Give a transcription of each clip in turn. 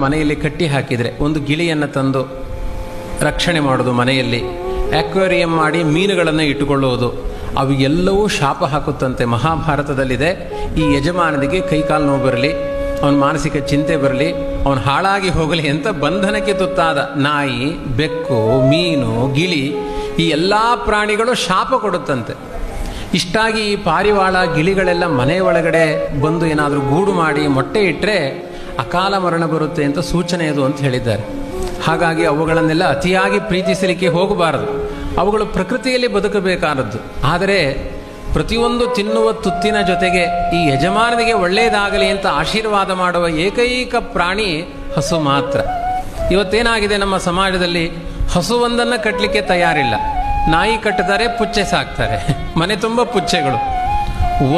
ಮನೆಯಲ್ಲಿ ಕಟ್ಟಿ ಹಾಕಿದರೆ ಒಂದು ಗಿಳಿಯನ್ನು ತಂದು ರಕ್ಷಣೆ ಮಾಡೋದು, ಮನೆಯಲ್ಲಿ ಆಕ್ವೇರಿಯಂ ಮಾಡಿ ಮೀನುಗಳನ್ನು ಇಟ್ಟುಕೊಳ್ಳುವುದು, ಅವು ಎಲ್ಲವೂ ಶಾಪ ಹಾಕುತ್ತಂತೆ. ಮಹಾಭಾರತದಲ್ಲಿದೆ, ಈ ಯಜಮಾನನಿಗೆ ಕೈಕಾಲು ನೋವು ಬರಲಿ, ಅವನ ಮಾನಸಿಕ ಚಿಂತೆ ಬರಲಿ, ಅವನು ಹಾಳಾಗಿ ಹೋಗಲಿ ಅಂತ ಬಂಧನಕ್ಕೆ ತುತ್ತಾದ ನಾಯಿ, ಬೆಕ್ಕು, ಮೀನು, ಗಿಳಿ ಈ ಎಲ್ಲ ಪ್ರಾಣಿಗಳು ಶಾಪ ಕೊಡುತ್ತಂತೆ. ಇಷ್ಟಾಗಿ ಈ ಪಾರಿವಾಳ ಗಿಳಿಗಳೆಲ್ಲ ಮನೆ ಒಳಗಡೆ ಬಂದು ಏನಾದರೂ ಗೂಡು ಮಾಡಿ ಮೊಟ್ಟೆ ಇಟ್ಟರೆ ಅಕಾಲ ಮರಣ ಬರುತ್ತೆ ಅಂತ ಸೂಚನೆ ಅದು ಅಂತ ಹೇಳಿದ್ದಾರೆ. ಹಾಗಾಗಿ ಅವುಗಳನ್ನೆಲ್ಲ ಅತಿಯಾಗಿ ಪ್ರೀತಿಸಲಿಕ್ಕೆ ಹೋಗಬಾರದು. ಅವುಗಳು ಪ್ರಕೃತಿಯಲ್ಲಿ ಬದುಕಬೇಕಾದದ್ದು. ಆದರೆ ಪ್ರತಿಯೊಂದು ತಿನ್ನುವ ತುತ್ತಿನ ಜೊತೆಗೆ ಈ ಯಜಮಾನನಿಗೆ ಒಳ್ಳೆಯದಾಗಲಿ ಅಂತ ಆಶೀರ್ವಾದ ಮಾಡುವ ಏಕೈಕ ಪ್ರಾಣಿ ಹಸು ಮಾತ್ರ. ಇವತ್ತೇನಾಗಿದೆ ನಮ್ಮ ಸಮಾಜದಲ್ಲಿ, ಹಸುವೊಂದನ್ನು ಕಟ್ಟಲಿಕ್ಕೆ ತಯಾರಿಲ್ಲ. ನಾಯಿ ಕಟ್ಟುತ್ತಾರೆ, ಪುಚ್ಚೆ ಸಾಕ್ತಾರೆ, ಮನೆ ತುಂಬ ಪುಚ್ಚೆಗಳು.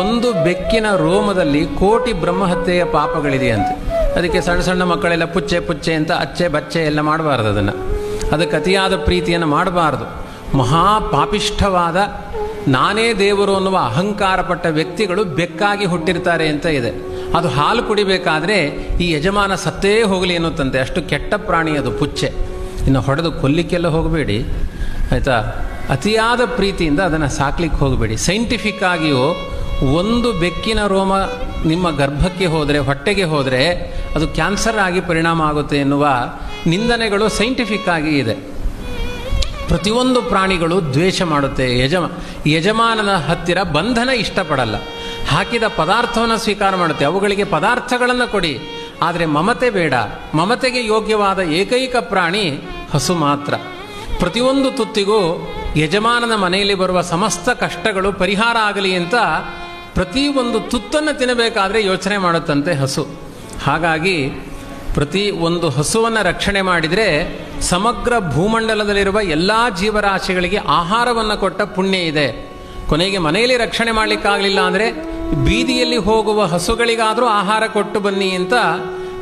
ಒಂದು ಬೆಕ್ಕಿನ ರೋಮದಲ್ಲಿ ಕೋಟಿ ಬ್ರಹ್ಮಹತ್ಯೆಯ ಪಾಪಗಳಿದೆಯಂತೆ. ಅದಕ್ಕೆ ಸಣ್ಣ ಸಣ್ಣ ಮಕ್ಕಳೆಲ್ಲ ಪುಚ್ಚೆ ಪುಚ್ಚೆ ಅಂತ ಅಚ್ಚೆ ಬಚ್ಚೆ ಎಲ್ಲ ಮಾಡಬಾರ್ದು. ಅದಕ್ಕೆ ಅತಿಯಾದ ಪ್ರೀತಿಯನ್ನು ಮಾಡಬಾರ್ದು. ಮಹಾಪಾಪಿಷ್ಠವಾದ ನಾನೇ ದೇವರು ಅನ್ನುವ ಅಹಂಕಾರಪಟ್ಟ ವ್ಯಕ್ತಿಗಳು ಬೆಕ್ಕಾಗಿ ಹುಟ್ಟಿರ್ತಾರೆ ಅಂತ ಇದೆ. ಅದು ಹಾಲು ಕುಡಿಬೇಕಾದ್ರೆ ಈ ಯಜಮಾನ ಸತ್ತೇ ಹೋಗಲಿ ಎನ್ನುತ್ತಂತೆ. ಅಷ್ಟು ಕೆಟ್ಟ ಪ್ರಾಣಿ ಅದು ಪುಚ್ಚೆ. ಇನ್ನು ಹೊಡೆದು ಕೊಲ್ಲಿಕ್ಕೆಲ್ಲ ಹೋಗಬೇಡಿ ಆಯಿತಾ. ಅತಿಯಾದ ಪ್ರೀತಿಯಿಂದ ಅದನ್ನು ಸಾಕ್ಲಿಕ್ಕೆ ಹೋಗಬೇಡಿ. ಸೈಂಟಿಫಿಕ್ ಆಗಿಯೂ ಒಂದು ಬೆಕ್ಕಿನ ರೋಮ ನಿಮ್ಮ ಗರ್ಭಕ್ಕೆ ಹೋದರೆ, ಹೊಟ್ಟೆಗೆ ಹೋದರೆ ಅದು ಕ್ಯಾನ್ಸರ್ ಆಗಿ ಪರಿಣಾಮ ಆಗುತ್ತೆ ಎನ್ನುವ ನಿಂದನೆಗಳು ಸೈಂಟಿಫಿಕ್ ಆಗಿ ಇದೆ. ಪ್ರತಿಯೊಂದು ಪ್ರಾಣಿಗಳು ದ್ವೇಷ ಮಾಡುತ್ತೆ. ಯಜಮಾನನ ಹತ್ತಿರ ಬಂಧನ ಇಷ್ಟಪಡಲ್ಲ. ಹಾಕಿದ ಪದಾರ್ಥವನ್ನು ಸ್ವೀಕಾರ ಮಾಡುತ್ತೆ. ಅವುಗಳಿಗೆ ಪದಾರ್ಥಗಳನ್ನು ಕೊಡಿ, ಆದರೆ ಮಮತೆ ಬೇಡ. ಮಮತೆಗೆ ಯೋಗ್ಯವಾದ ಏಕೈಕ ಪ್ರಾಣಿ ಹಸು ಮಾತ್ರ. ಪ್ರತಿಯೊಂದು ತುತ್ತಿಗೂ ಯಜಮಾನನ ಮನೆಯಲ್ಲಿ ಬರುವ ಸಮಸ್ತ ಕಷ್ಟಗಳು ಪರಿಹಾರ ಆಗಲಿ ಅಂತ ಪ್ರತಿಯೊಂದು ತುತ್ತನ್ನು ತಿನ್ನಬೇಕಾದ್ರೆ ಯೋಚನೆ ಮಾಡುತ್ತಂತೆ ಹಸು. ಹಾಗಾಗಿ ಪ್ರತಿ ಒಂದು ಹಸುವನ್ನು ರಕ್ಷಣೆ ಮಾಡಿದರೆ ಸಮಗ್ರ ಭೂಮಂಡಲದಲ್ಲಿರುವ ಎಲ್ಲ ಜೀವರಾಶಿಗಳಿಗೆ ಆಹಾರವನ್ನು ಕೊಟ್ಟ ಪುಣ್ಯ ಇದೆ. ಕೊನೆಗೆ ಮನೆಯಲ್ಲಿ ರಕ್ಷಣೆ ಮಾಡಲಿಕ್ಕಾಗಲಿಲ್ಲ ಅಂದರೆ ಬೀದಿಯಲ್ಲಿ ಹೋಗುವ ಹಸುಗಳಿಗಾದರೂ ಆಹಾರ ಕೊಟ್ಟು ಬನ್ನಿ ಅಂತ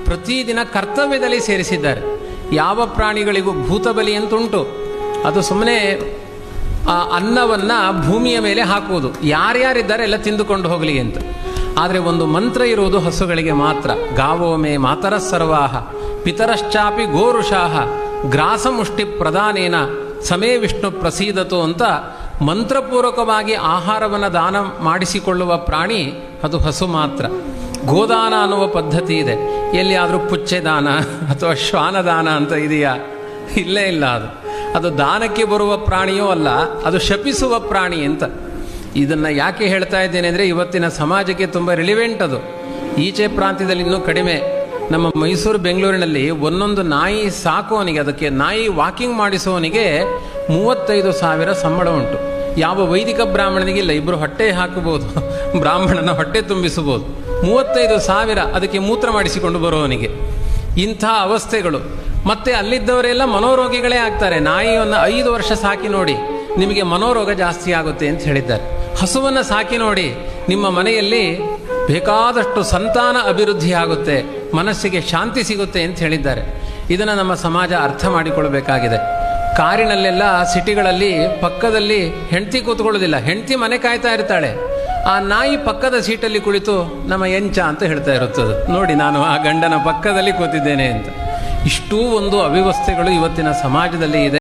ಪ್ರತಿದಿನ ಕರ್ತವ್ಯದಲ್ಲಿ ಸೇರಿಸಿದ್ದಾರೆ. ಯಾವ ಪ್ರಾಣಿಗಳಿಗೂ ಭೂತಬಲಿ ಅಂತುಂಟು. ಅದು ಸುಮ್ಮನೆ ಆ ಅನ್ನವನ್ನು ಭೂಮಿಯ ಮೇಲೆ ಹಾಕುವುದು, ಯಾರ್ಯಾರಿದ್ದಾರೆ ಎಲ್ಲ ತಿಂದುಕೊಂಡು ಹೋಗಲಿ ಅಂತ. ಆದರೆ ಒಂದು ಮಂತ್ರ ಇರುವುದು ಹಸುಗಳಿಗೆ ಮಾತ್ರ. ಗಾವೋ ಮೇ ಮಾತರ ಸರ್ವಾಹ ಪಿತರಶ್ಚಾಪಿ ಗೋರುಷಾಹ ಗ್ರಾಸಮುಷ್ಟಿ ಪ್ರದಾನೇನ ಸಮೇ ವಿಷ್ಣು ಪ್ರಸೀದತು ಅಂತ ಮಂತ್ರಪೂರ್ವಕವಾಗಿ ಆಹಾರವನ್ನು ದಾನ ಮಾಡಿಸಿಕೊಳ್ಳುವ ಪ್ರಾಣಿ ಅದು ಹಸು ಮಾತ್ರ. ಗೋದಾನ ಅನ್ನುವ ಪದ್ಧತಿ ಇದೆ. ಎಲ್ಲಿಯಾದರೂ ಪುಚ್ಚೆ ದಾನ ಅಥವಾ ಶ್ವಾನದಾನ ಅಂತ ಇದೆಯಾ? ಇಲ್ಲೇ ಇಲ್ಲ. ಅದು ದಾನಕ್ಕೆ ಬರುವ ಪ್ರಾಣಿಯೂ ಅಲ್ಲ, ಅದು ಶಪಿಸುವ ಪ್ರಾಣಿ ಅಂತ. ಇದನ್ನು ಯಾಕೆ ಹೇಳ್ತಾ ಇದ್ದೇನೆ ಅಂದರೆ ಇವತ್ತಿನ ಸಮಾಜಕ್ಕೆ ತುಂಬ ರಿಲಿವೆಂಟ್ ಅದು. ಈಚೆ ಪ್ರಾಂತ್ಯದಲ್ಲಿ ಇನ್ನೂ ಕಡಿಮೆ. ನಮ್ಮ ಮೈಸೂರು ಬೆಂಗಳೂರಿನಲ್ಲಿ ಒಂದೊಂದು ನಾಯಿ ಸಾಕುವವನಿಗೆ, ಅದಕ್ಕೆ ನಾಯಿ ವಾಕಿಂಗ್ ಮಾಡಿಸುವವನಿಗೆ 35,000 ಸಂಬಳ ಉಂಟು. ಯಾವ ವೈದಿಕ ಬ್ರಾಹ್ಮಣನಿಗಿಲ್ಲ. ಇಬ್ಬರು ಹೊಟ್ಟೆ ಹಾಕಬಹುದು, ಬ್ರಾಹ್ಮಣನ ಹೊಟ್ಟೆ ತುಂಬಿಸಬಹುದು. 35,000 ಅದಕ್ಕೆ ಮೂತ್ರ ಮಾಡಿಸಿಕೊಂಡು ಬರುವವನಿಗೆ. ಇಂಥ ಅವಸ್ಥೆಗಳು. ಮತ್ತೆ ಅಲ್ಲಿದ್ದವರೆಲ್ಲ ಮನೋರೋಗಿಗಳೇ ಆಗ್ತಾರೆ. ನಾಯಿಯನ್ನು 5 ವರ್ಷ ಸಾಕಿ ನೋಡಿ, ನಿಮಗೆ ಮನೋರೋಗ ಜಾಸ್ತಿ ಆಗುತ್ತೆ ಅಂತ ಹೇಳಿದ್ದಾರೆ. ಹಸುವನ್ನು ಸಾಕಿ ನೋಡಿ, ನಿಮ್ಮ ಮನೆಯಲ್ಲಿ ಬೇಕಾದಷ್ಟು ಸಂತಾನ ಅಭಿವೃದ್ಧಿ ಆಗುತ್ತೆ, ಮನಸ್ಸಿಗೆ ಶಾಂತಿ ಸಿಗುತ್ತೆ ಅಂತ ಹೇಳಿದ್ದಾರೆ. ಇದನ್ನು ನಮ್ಮ ಸಮಾಜ ಅರ್ಥ ಮಾಡಿಕೊಳ್ಬೇಕಾಗಿದೆ. ಕಾರಿನಲ್ಲೆಲ್ಲ ಸಿಟಿಗಳಲ್ಲಿ ಪಕ್ಕದಲ್ಲಿ ಹೆಂಡತಿ ಕೂತ್ಕೊಳ್ಳೋದಿಲ್ಲ, ಹೆಂಡತಿ ಮನೆ ಕಾಯ್ತಾ ಇರ್ತಾಳೆ. ಆ ನಾಯಿ ಪಕ್ಕದ ಸೀಟಲ್ಲಿ ಕುಳಿತು ನಮ್ಮ ಎಂಚ ಅಂತ ಹೇಳ್ತಾ ಇರುತ್ತದೆ, ನೋಡಿ ನಾನು ಆ ಗಂಡನ ಪಕ್ಕದಲ್ಲಿ ಕೂತಿದ್ದೇನೆ ಅಂತ. ಇಷ್ಟೂ ಒಂದು ಅವ್ಯವಸ್ಥೆಗಳು ಇವತ್ತಿನ ಸಮಾಜದಲ್ಲಿ ಇದೆ.